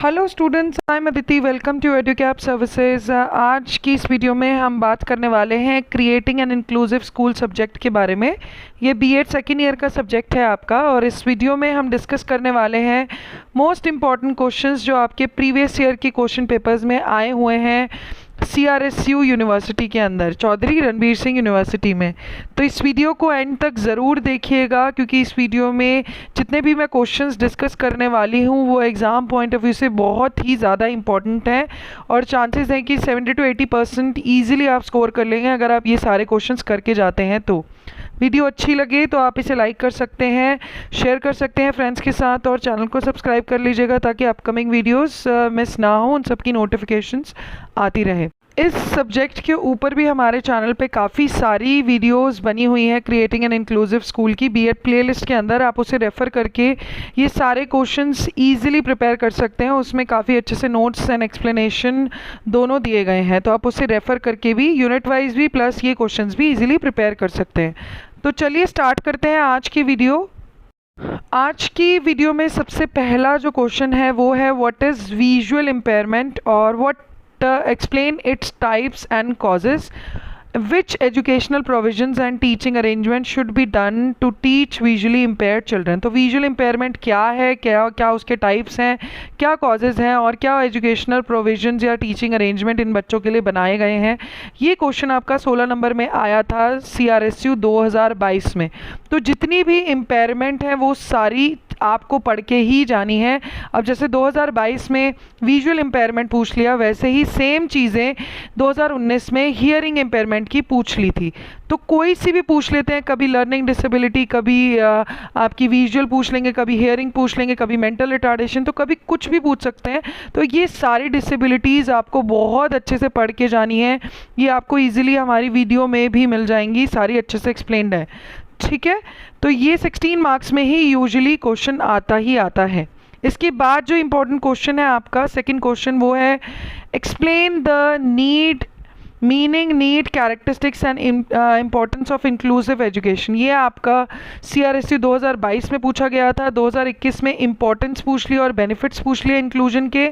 Hello students, I am Aditi. Welcome to Educap Services. आज की इस वीडियो में हम बात करने वाले हैं creating an inclusive school subject के बारे में। ये बीएड सेकेंड ईयर का सब्जेक्ट है आपका, और इस वीडियो में हम डिस्कस करने वाले हैं मोस्ट इम्पॉर्टेंट क्वेश्चंस जो आपके प्रीवियस ईयर के क्वेश्चन पेपर्स में आए हुए हैं CRSU यूनिवर्सिटी के अंदर, चौधरी रणबीर सिंह यूनिवर्सिटी में। तो इस वीडियो को एंड तक ज़रूर देखिएगा, क्योंकि इस वीडियो में जितने भी मैं क्वेश्चंस डिस्कस करने वाली हूँ वो एग्ज़ाम पॉइंट ऑफ व्यू से बहुत ही ज़्यादा इंपॉर्टेंट हैं, और चांसेस हैं कि 70 to 80% ईजिली आप स्कोर कर लेंगे अगर आप ये सारे क्वेश्चंस करके जाते हैं। तो वीडियो अच्छी लगे तो आप इसे लाइक कर सकते हैं, शेयर कर सकते हैं फ्रेंड्स के साथ, और चैनल को सब्सक्राइब कर लीजिएगा ताकि अपकमिंग वीडियोस मिस ना हो, उन सबकी नोटिफिकेशंस आती रहे। इस सब्जेक्ट के ऊपर भी हमारे चैनल पे काफ़ी सारी वीडियोस बनी हुई हैं क्रिएटिंग एन इंक्लूसिव स्कूल की। बीएड प्लेलिस्ट के अंदर आप उसे रेफ़र करके ये सारे क्वेश्चंस इजीली प्रिपेयर कर सकते हैं। उसमें काफ़ी अच्छे से नोट्स एंड एक्सप्लेनेशन दोनों दिए गए हैं, तो आप उसे रेफ़र करके भी यूनिट वाइज भी प्लस ये क्वेश्चंस भी इजीली प्रिपेयर कर सकते हैं। तो चलिए स्टार्ट करते हैं आज की वीडियो। आज की वीडियो में सबसे पहला जो क्वेश्चन है वो है व्हाट इज़ विजुअल इम्पेयरमेंट, और what explain its types and causes, which educational provisions and teaching arrangements should be done to teach visually impaired children। तो visual impairment क्या है, क्या क्या उसके types हैं, क्या causes हैं, और क्या educational provisions या teaching arrangement इन बच्चों के लिए बनाए गए हैं। ये क्वेश्चन आपका 16 नंबर में आया था CRSU 2022 में। तो जितनी भी impairment है वो सारी आपको पढ़ के ही जानी है। अब जैसे 2022 में विजुअल इम्पेयरमेंट पूछ लिया, वैसे ही सेम चीज़ें 2019 में हियरिंग इम्पेयरमेंट की पूछ ली थी। तो कोई सी भी पूछ लेते हैं, कभी लर्निंग डिसेबिलिटी, कभी आपकी विजुअल पूछ लेंगे, कभी हियरिंग पूछ लेंगे, कभी मेंटल रिटार्डेशन, तो कभी कुछ भी पूछ सकते हैं। तो ये सारी डिसेबिलिटीज़ आपको बहुत अच्छे से पढ़ के जानी है। ये आपको ईजिली हमारी वीडियो में भी मिल जाएंगी, सारी अच्छे से एक्सप्लेन्ड है, ठीक है। तो ये 16 मार्क्स में ही यूजुअली क्वेश्चन आता ही आता है। इसके बाद जो इम्पोर्टेंट क्वेश्चन है आपका सेकंड क्वेश्चन, वो है explain the need, meaning, need, characteristics and importance of inclusive education. ये आपका CRSU 2022 में पूछा गया था। 2021 में इम्पोर्टेंस पूछ लिया और बेनिफिट्स पूछ लिया इंक्लूजन के।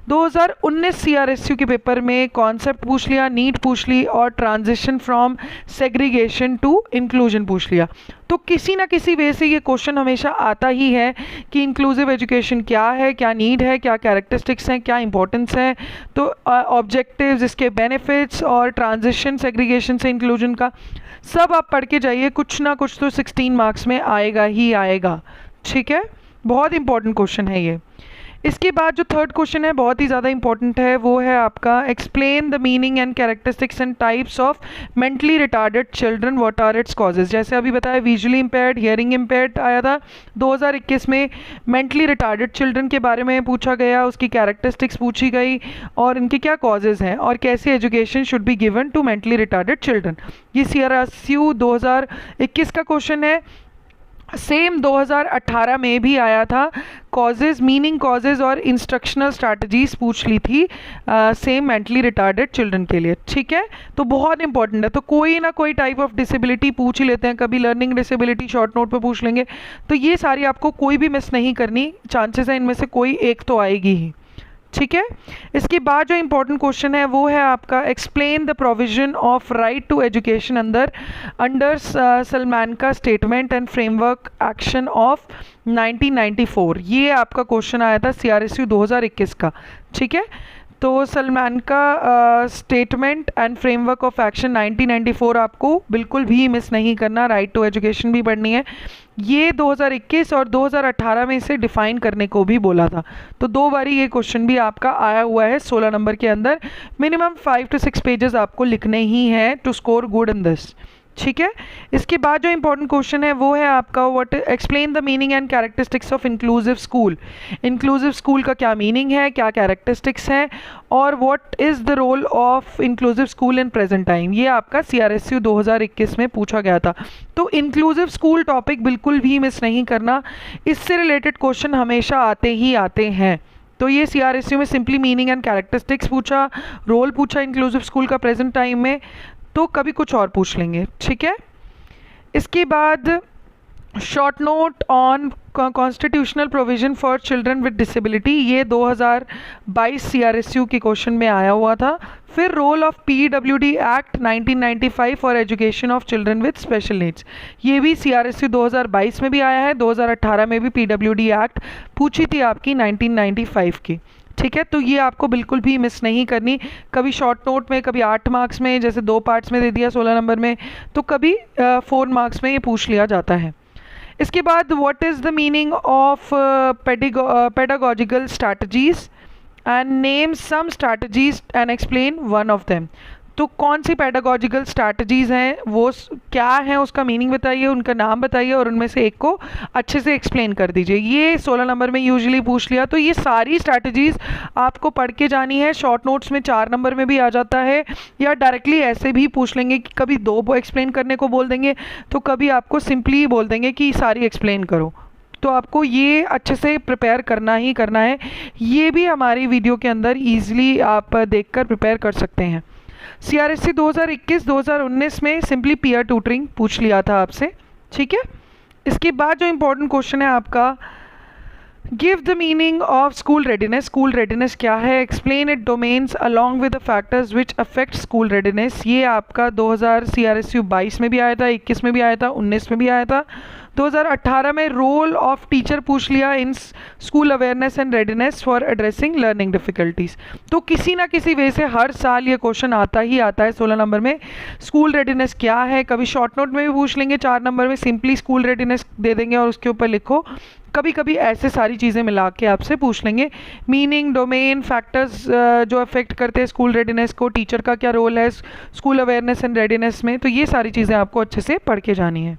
2019 CRSU के पेपर में कॉन्सेप्ट पूछ लिया, नीड पूछ ली, और transition from segregation to inclusion पूछ लिया। तो किसी ना किसी वे से ये क्वेश्चन हमेशा आता ही है कि इंक्लूसिव एजुकेशन क्या है, क्या नीड है, क्या कैरेक्टरिस्टिक्स हैं, क्या इंपॉर्टेंस है। तो ऑब्जेक्टिव्स, इसके बेनिफिट्स, और ट्रांजिशन सेग्रीगेशन से इंक्लूजन का सब आप पढ़ के जाइए। कुछ ना कुछ तो 16 मार्क्स में आएगा ही आएगा, ठीक है। बहुत इंपॉर्टेंट क्वेश्चन है ये। इसके बाद जो थर्ड क्वेश्चन है बहुत ही ज़्यादा इंपॉर्टेंट है, वो है आपका explain the meaning and characteristics and types of mentally retarded children, what are its causes. जैसे अभी बताया विजुअली इम्पेयर्ड, हियरिंग इम्पेयर्ड आया था 2021 में। मेंटली रिटार्डेड चिल्ड्रन के बारे में पूछा गया, उसकी कैरेक्टरिस्टिक्स पूछी गई, और इनके क्या कॉजेज हैं, और कैसे education should be given to mentally retarded children. ये CRSU 2021 का क्वेश्चन है। सेम 2018 में भी आया था, कॉजेज, मीनिंग, कॉजेज और इंस्ट्रक्शनल स्ट्रैटेजीज पूछ ली थी सेम मेंटली रिटार्डेड चिल्ड्रन के लिए, ठीक है। तो बहुत इंपॉर्टेंट है। तो कोई ना कोई टाइप ऑफ डिसेबिलिटी पूछ ही लेते हैं, कभी लर्निंग डिसेबिलिटी शॉर्ट नोट पे पूछ लेंगे। तो ये सारी आपको कोई भी मिस नहीं करनी, चांसेस है इनमें से कोई एक तो आएगी ही, ठीक है। इसके बाद जो इंपॉर्टेंट क्वेश्चन है वो है आपका explain the provision of right to education under सलमान का statement and framework action of 1994। ये आपका क्वेश्चन आया था CRSU 2021 का, ठीक है। तो सलमान का statement and framework of action 1994 आपको बिल्कुल भी मिस नहीं करना, राइट टू एजुकेशन भी पढ़नी है। ये 2021 और 2018 में इसे डिफाइन करने को भी बोला था। तो दो बारी ये क्वेश्चन भी आपका आया हुआ है 16 नंबर के अंदर। मिनिमम 5 to 6 पेजेस आपको लिखने ही हैं to score good in this, ठीक है। इसके बाद जो इंपॉर्टेंट क्वेश्चन है वो है आपका what explain the meaning and characteristics of inclusive school. Inclusive school का क्या मीनिंग है, क्या कैरेक्टरिस्टिक्स हैं, और what is the role of inclusive school in present time. ये आपका CRSU 2021 में पूछा गया था। तो इंक्लूसिव स्कूल टॉपिक बिल्कुल भी मिस नहीं करना, इससे रिलेटेड क्वेश्चन हमेशा आते ही आते हैं। तो ये CRSU में सिंपली मीनिंग एंड कैरेक्टरिस्टिक्स पूछा, रोल पूछा इंक्लूसिव स्कूल का प्रेजेंट टाइम में, तो कभी कुछ और पूछ लेंगे, ठीक है। इसके बाद short note on constitutional provision for children with disability, ये 2022 CRSU के क्वेश्चन में आया हुआ था। फिर role of PWD act 1995 for education of children with special needs, ये भी CRSU 2022 में भी आया है। 2018 में भी PWD एक्ट पूछी थी आपकी 1995 की। ठीक है, तो ये आपको बिल्कुल भी मिस नहीं करनी। कभी शॉर्ट नोट में, कभी 8 मार्क्स में, जैसे 2 पार्ट्स में दे दिया 16 नंबर में, तो कभी 4 मार्क्स में ये पूछ लिया जाता है। इसके बाद what is the meaning of pedagogical strategies and name some strategies and explain one of them. तो कौन सी पेडागोजिकल स्ट्रैटेजीज हैं, वो क्या है, उसका मीनिंग बताइए, उनका नाम बताइए और उनमें से एक को अच्छे से एक्सप्लेन कर दीजिए। ये 16 नंबर में यूजुअली पूछ लिया। तो ये सारी स्ट्रैटेजीज आपको पढ़ के जानी है। शॉर्ट नोट्स में 4 नंबर में भी आ जाता है, या डायरेक्टली ऐसे भी पूछ लेंगे कि कभी 2 एक्सप्लेन करने को बोल देंगे, तो कभी आपको सिंपली बोल देंगे कि सारी एक्सप्लेन करो। तो आपको ये अच्छे से प्रिपेयर करना ही करना है। ये भी हमारी वीडियो के अंदर ईजिली आप देखकर प्रिपेयर कर सकते हैं। CRSC 2021-2019 में सिंपली पीयर ट्यूटरिंग पूछ लिया था आपसे। ठीक है, इसके बाद जो इम्पोर्टेंट क्वेश्चन है आपका, give the meaning of school readiness. School readiness क्या है, explain it domains along with the factors which affect school readiness. ये आपका 2000 CRSU 22 में भी आया था, 21 में भी आया था, 19 में भी आया था। 2018 में रोल ऑफ टीचर पूछ लिया in school awareness and readiness for addressing learning difficulties. तो किसी ना किसी वे से हर साल ये क्वेश्चन आता ही आता है 16 नंबर में। स्कूल रेडीनेस क्या है, कभी शॉर्ट नोट में भी पूछ लेंगे 4 नंबर में, सिंपली स्कूल रेडीनेस दे देंगे और उसके ऊपर लिखो। कभी कभी ऐसे सारी चीज़ें मिला के आपसे पूछ लेंगे। मीनिंग, डोमेन, फैक्टर्स जो अफेक्ट करते हैं स्कूल रेडीनेस को, टीचर का क्या रोल है स्कूल अवेयरनेस एंड रेडीनेस में, तो ये सारी चीज़ें आपको अच्छे से पढ़ के जानी है।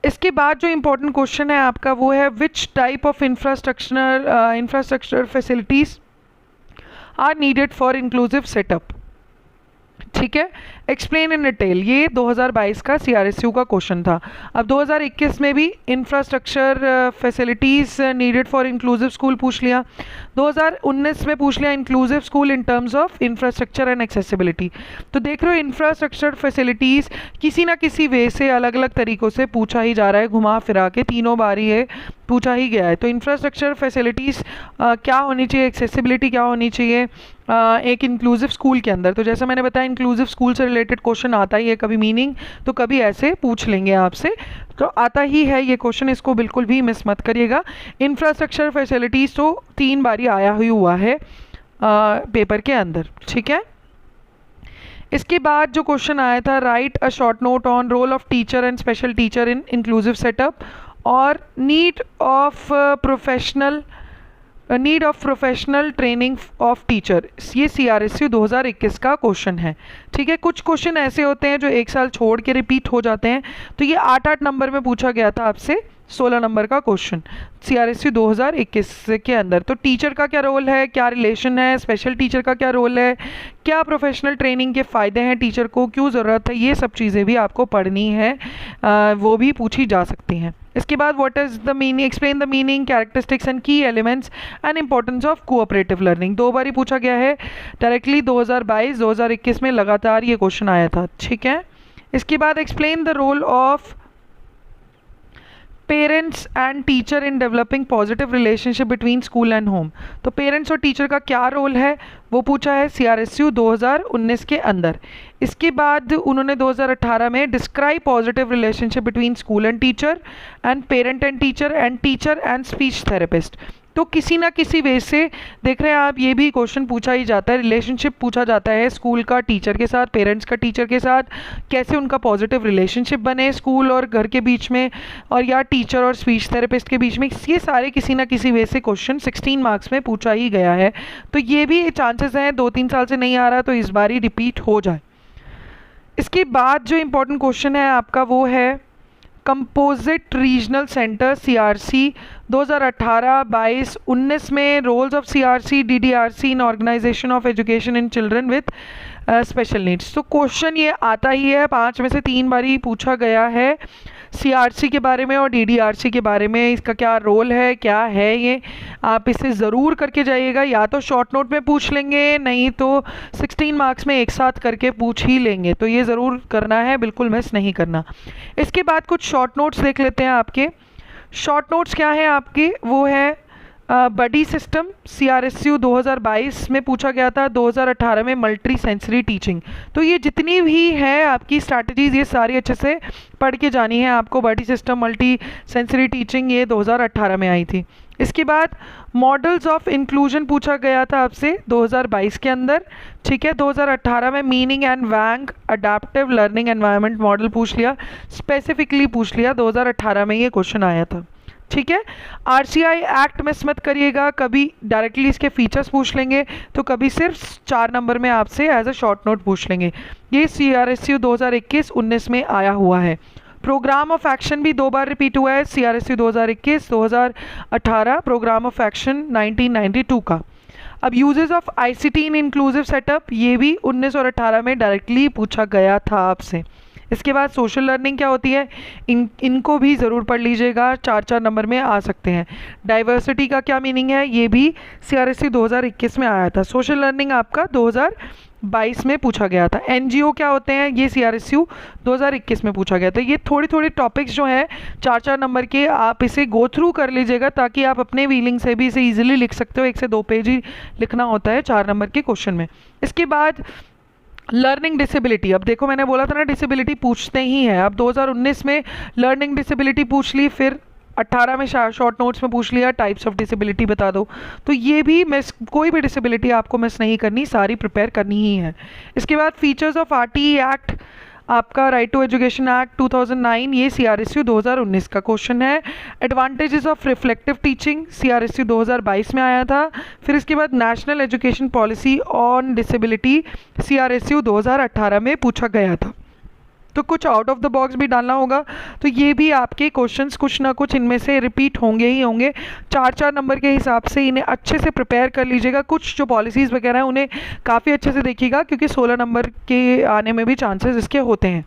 इसके बाद जो इम्पोर्टेंट क्वेश्चन है आपका वो है which type of infrastructure facilities are needed for inclusive setup. ठीक है, एक्सप्लेन इन डिटेल। ये 2022 का CRSU का क्वेश्चन था। अब 2021 में भी infrastructure facilities needed for inclusive school पूछ लिया। 2019 में पूछ लिया inclusive school in terms of infrastructure and accessibility. तो देख रहे हो इंफ्रास्ट्रक्चर फैसिलिटीज़ किसी ना किसी वे से अलग अलग तरीक़ों से पूछा ही जा रहा है, घुमा फिरा के तीनों बारी है पूछा ही गया है। तो इंफ्रास्ट्रक्चर फैसिलिटीज़ क्या होनी चाहिए, एक्सेसिबिलिटी क्या होनी चाहिए एक इंक्लूसिव स्कूल के अंदर। तो जैसा मैंने बताया इंक्लूसिव स्कूल से रिलेटेड क्वेश्चन आता ही है, कभी मीनिंग तो कभी ऐसे पूछ लेंगे आपसे, तो आता ही है ये क्वेश्चन, इसको बिल्कुल भी मिस मत करिएगा। इंफ्रास्ट्रक्चर फैसिलिटीज़ तो 3 बारी आया ही हुआ है पेपर के अंदर। ठीक है, इसके बाद जो क्वेश्चन आया था, write a short note on role of teacher and special teacher in inclusive setup और need of professional training of teacher. ये CRSU 2021 का क्वेश्चन है। ठीक है, कुछ क्वेश्चन ऐसे होते हैं जो एक साल छोड़ के रिपीट हो जाते हैं। तो ये 8-8 नंबर में पूछा गया था आपसे 16 नंबर का क्वेश्चन CRSU 2021 के अंदर। तो टीचर का क्या रोल है, क्या रिलेशन है, स्पेशल टीचर का क्या रोल है, क्या प्रोफेशनल ट्रेनिंग के फ़ायदे हैं, टीचर को क्यों ज़रूरत है, ये सब चीज़ें भी आपको पढ़नी है, वो भी पूछी जा सकती हैं। इसके बाद what is the meaning, explain the meaning, characteristics and key elements and importance of cooperative learning. 2 बार ही पूछा गया है डायरेक्टली, 2022 2021 में लगातार ये क्वेश्चन आया था। ठीक है, इसके बाद explain the role of parents and teacher in developing positive relationship between school and home. तो पेरेंट्स और टीचर का क्या रोल है वो पूछा है CRSU 2019 के अंदर। इसके बाद उन्होंने 2018 में describe positive relationship between school and teacher and parent and teacher and speech therapist. तो किसी ना किसी वे से देख रहे हैं आप, ये भी क्वेश्चन पूछा ही जाता है, रिलेशनशिप पूछा जाता है स्कूल का टीचर के साथ, पेरेंट्स का टीचर के साथ, कैसे उनका पॉजिटिव रिलेशनशिप बने स्कूल और घर के बीच में, और या टीचर और स्पीच थेरेपिस्ट के बीच में। ये सारे किसी ना किसी वे से क्वेश्चन 16 मार्क्स में पूछा ही गया है। तो ये भी चांसेस हैं 2-3 साल से नहीं आ रहा तो इस बार ही रिपीट हो जाए। इसके बाद जो इम्पोर्टेंट क्वेश्चन है आपका वो है कंपोजिट रीजनल सेंटर CRC 2018, 22, 19 में roles of CRC DDRC in organization of education in children with special needs. तो क्वेश्चन ये आता ही है, 5 में से 3 बारी पूछा गया है। सीआरसी के बारे में और डीडीआरसी के बारे में, इसका क्या रोल है, क्या है ये, आप इसे ज़रूर करके जाइएगा। या तो शॉर्ट नोट में पूछ लेंगे, नहीं तो 16 मार्क्स में एक साथ करके पूछ ही लेंगे, तो ये ज़रूर करना है, बिल्कुल मिस नहीं करना। इसके बाद कुछ शॉर्ट नोट्स देख लेते हैं आपके। शॉर्ट नोट्स क्या है आपके, वो है बडी सिस्टम, सीआरएसयू 2022 में पूछा गया था, 2018 में मल्टी सेंसरी टीचिंग। तो ये जितनी भी है आपकी स्ट्रैटेजीज, ये सारी अच्छे से पढ़ के जानी है आपको। Buddy system, multi sensory teaching, ये 2018 में आई थी। इसके बाद मॉडल्स ऑफ इंक्लूजन पूछा गया था आपसे 2022 के अंदर, ठीक है। 2018 में meaning and Wang adaptive learning environment model पूछ लिया, स्पेसिफिकली पूछ लिया, 2018 में ये क्वेश्चन आया था, ठीक है। आरसीआई एक्ट मिस मत करिएगा, कभी डायरेक्टली इसके फीचर्स पूछ लेंगे तो कभी सिर्फ 4 नंबर में आपसे एज अ शॉर्ट नोट पूछ लेंगे। ये सीआरएसयू 2021-19 में आया हुआ है। प्रोग्राम ऑफ एक्शन भी 2 बार रिपीट हुआ है, सीआरएसयू 2021, 2018, प्रोग्राम ऑफ एक्शन 1992 का। अब uses of ICT in inclusive setup, ये भी 19 और 18 में डायरेक्टली पूछा गया था आपसे। इसके बाद सोशल लर्निंग क्या होती है, इनको भी ज़रूर पढ़ लीजिएगा, 4-4 नंबर में आ सकते हैं। डाइवर्सिटी का क्या मीनिंग है, ये भी सीआरएसयू 2021 में आया था। सोशल लर्निंग आपका 2022 में पूछा गया था। एनजीओ क्या होते हैं, ये सीआरएसयू 2021 में पूछा गया था। ये थोड़ी थोड़ी टॉपिक्स जो हैं 4-4 नंबर के, आप इसे गो थ्रू कर लीजिएगा ताकि आप अपने व्हीलिंग से भी इसे ईजिली लिख सकते हो। 1 से 2 पेज ही लिखना होता है 4 नंबर के क्वेश्चन में। इसके बाद लर्निंग डिसेबिलिटी, अब देखो मैंने बोला था ना डिसेबिलिटी पूछते ही हैं। अब 2019 में लर्निंग डिसेबिलिटी पूछ ली, फिर 18 में शॉर्ट नोट्स में पूछ लिया टाइप्स ऑफ डिसेबिलिटी बता दो। तो ये भी मिस, कोई भी डिसेबिलिटी आपको मिस नहीं करनी, सारी प्रिपेयर करनी ही है। इसके बाद फीचर्स ऑफ आरटीई एक्ट, आपका राइट टू एजुकेशन एक्ट 2009, ये सीआरएसयू 2019 का क्वेश्चन है। Advantages of reflective teaching, CRSU 2022 में आया था। फिर इसके बाद national education policy on disability, CRSU 2018 में पूछा गया था। तो कुछ आउट ऑफ द बॉक्स भी डालना होगा, तो ये भी आपके क्वेश्चंस कुछ ना कुछ इनमें से रिपीट होंगे ही होंगे। 4-4 नंबर के हिसाब से इन्हें अच्छे से प्रिपेयर कर लीजिएगा। कुछ जो पॉलिसीज़ वगैरह हैं उन्हें काफ़ी अच्छे से देखिएगा, क्योंकि 16 नंबर के आने में भी चांसेस इसके होते हैं।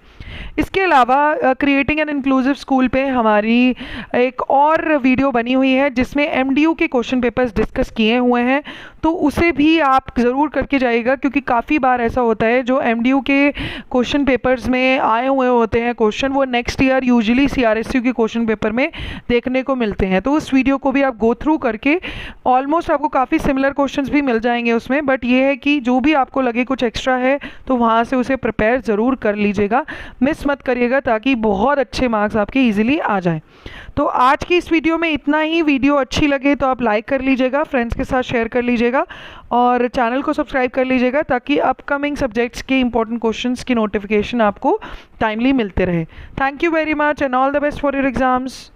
इसके अलावा क्रिएटिंग एन इंक्लूसिव स्कूल पे हमारी एक और वीडियो बनी हुई है जिसमें एमडीयू के क्वेश्चन पेपर्स डिस्कस किए हुए हैं, तो उसे भी आप ज़रूर करके जाइएगा, क्योंकि काफ़ी बार ऐसा होता है जो एमडीयू के क्वेश्चन पेपर्स में आए हुए होते हैं क्वेश्चन, वो नेक्स्ट ईयर यूजुअली सीआरएसयू के क्वेश्चन पेपर में देखने को मिलते हैं। तो उस वीडियो को भी आप गो थ्रू करके ऑलमोस्ट आपको काफ़ी सिमिलर क्वेश्चंस भी मिल जाएंगे उसमें, बट ये है कि जो भी आपको लगे कुछ एक्स्ट्रा है तो वहाँ से उसे प्रिपेयर ज़रूर कर लीजिएगा, मिस मत करिएगा, ताकि बहुत अच्छे मार्क्स आपके ईजिली आ जाएँ। तो आज की इस वीडियो में इतना ही। वीडियो अच्छी लगे तो आप लाइक कर लीजिएगा, फ्रेंड्स के साथ शेयर कर लीजिएगा और चैनल को सब्सक्राइब कर लीजिएगा, ताकि अपकमिंग सब्जेक्ट्स के इंपॉर्टेंट क्वेश्चंस की नोटिफिकेशन आपको टाइमली मिलते रहे। Thank you very much and all the best for your exams.